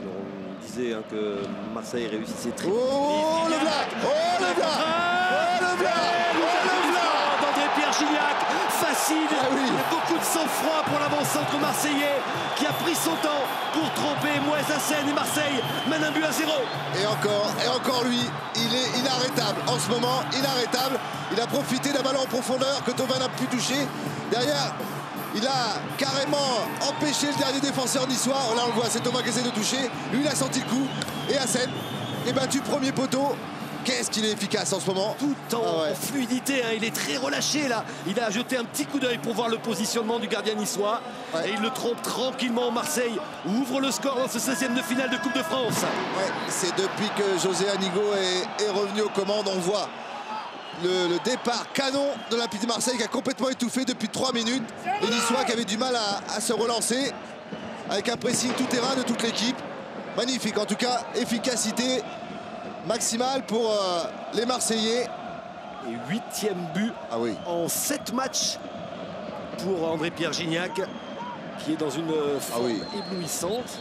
On disait que Marseille réussissait très bien. Oh le Vla! Oh le Vla! Oh le Vla! Oh le Vla! d'André-Pierre Gignac, facile. Ah oui. Il y a beaucoup de sang-froid pour l'avant-centre marseillais qui a pris son temps pour tromper Moïse Hassen et Marseille mène 1-0. Et encore lui, il est inarrêtable. En ce moment, inarrêtable. Il a profité d'un ballon en profondeur que Thauvin n'a pu toucher. Derrière, il a carrément empêché le dernier défenseur niçois. Là, on le voit, c'est Thauvin qui essaie de toucher. Lui, il a senti le coup. Et Hassen est battu premier poteau. Qu'est-ce qu'il est efficace en ce moment. Tout en fluidité, il est très relâché là. Il a jeté un petit coup d'œil pour voir le positionnement du gardien niçois. Et il le trompe tranquillement. Marseille ouvre le score dans ce 16e de finale de Coupe de France. Ouais, c'est depuis que José Anigo est revenu aux commandes, on voit le départ canon de l'Olympique de Marseille qui a complètement étouffé depuis 3 minutes. Les Niçois qui avaient du mal à se relancer avec un pressing tout terrain de toute l'équipe. Magnifique, en tout cas, efficacité maximale pour les Marseillais. Et 8e but en 7 matchs pour André-Pierre Gignac qui est dans une forme éblouissante.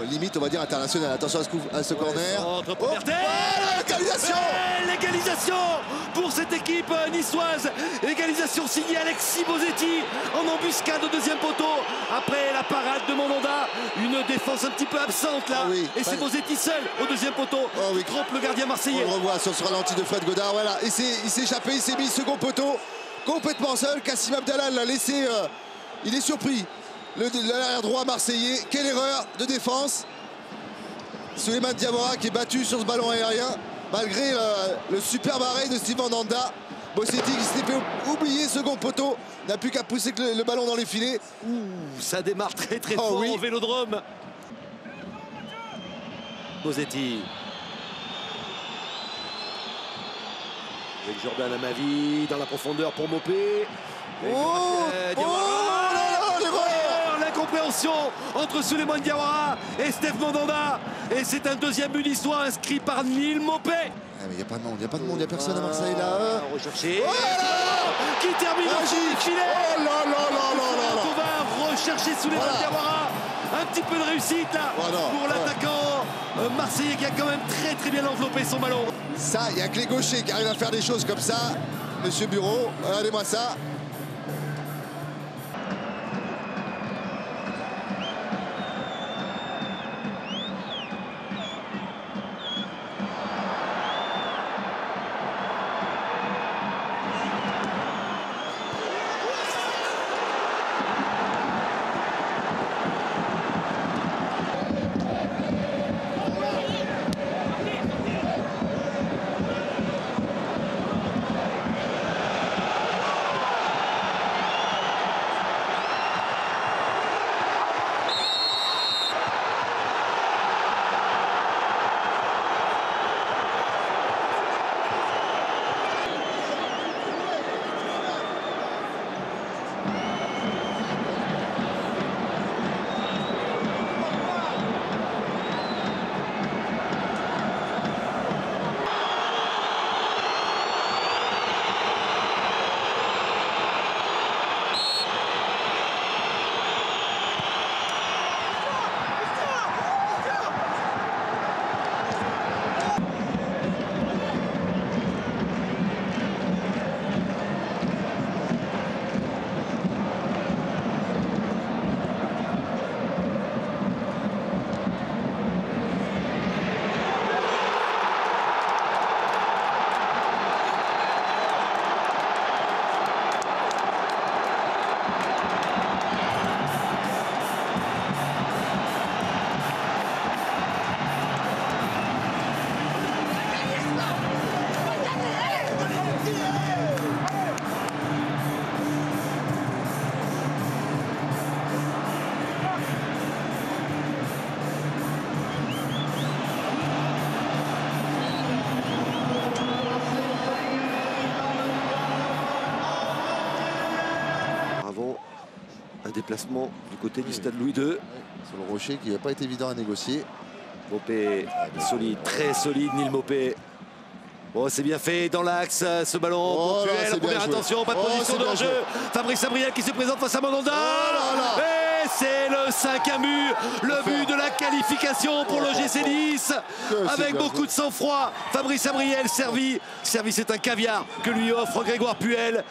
Limite, on va dire international. Attention à ce corner. L'égalisation! L'égalisation pour cette équipe niçoise. Égalisation signée Alexis Bosetti en embuscade au 2e poteau. Après la parade de Mandanda, une défense un petit peu absente là. Et c'est Bosetti seul au 2e poteau qui trompe le gardien marseillais. On le revoit sur ce ralenti de Fred Godard. Voilà. Et il s'est échappé, il s'est mis second poteau complètement seul. Kassim Abdallah l'a laissé. Il est surpris. L'arrière droit marseillais, quelle erreur de défense. Souleymane Diawara qui est battu sur ce ballon aérien malgré le superbe arrêt de Steve Mandanda. Bosetti qui s'était fait oublier second poteau, n'a plus qu'à pousser le ballon dans les filets. Ça démarre très fort au Vélodrome. Bosetti avec Jordan Amavi dans la profondeur pour Mopé. L'incompréhension entre Souleymane Diawara et Steve Mandanda. Et c'est un 2e but niçois inscrit par Neil Mopé. Mais il n'y a pas de monde, il n'y a personne à Marseille là. Recherché. Qui termine au fond du filet. On va rechercher Souleymane Diawara. Un petit peu de réussite là pour l'attaquant marseillais qui a quand même très bien enveloppé son ballon. Ça, il n'y a que les gauchers qui arrivent à faire des choses comme ça. Monsieur Bureau, regardez-moi ça. Un déplacement du côté du stade Louis II. Sur le rocher qui n'a pas été évident à négocier. Mopé, solide, très solide, Neil Mopé. Bon, c'est bien fait dans l'axe, ce ballon ponctuel. Première attention, pas de position de hors-jeu. Fabrice Abriel qui se présente face à Mandanda. Et c'est le 5e but, le but de la qualification pour l'OGC Nice. Avec beaucoup de sang-froid, Fabrice Abriel servi. Servi, c'est un caviar que lui offre Grégoire Puel.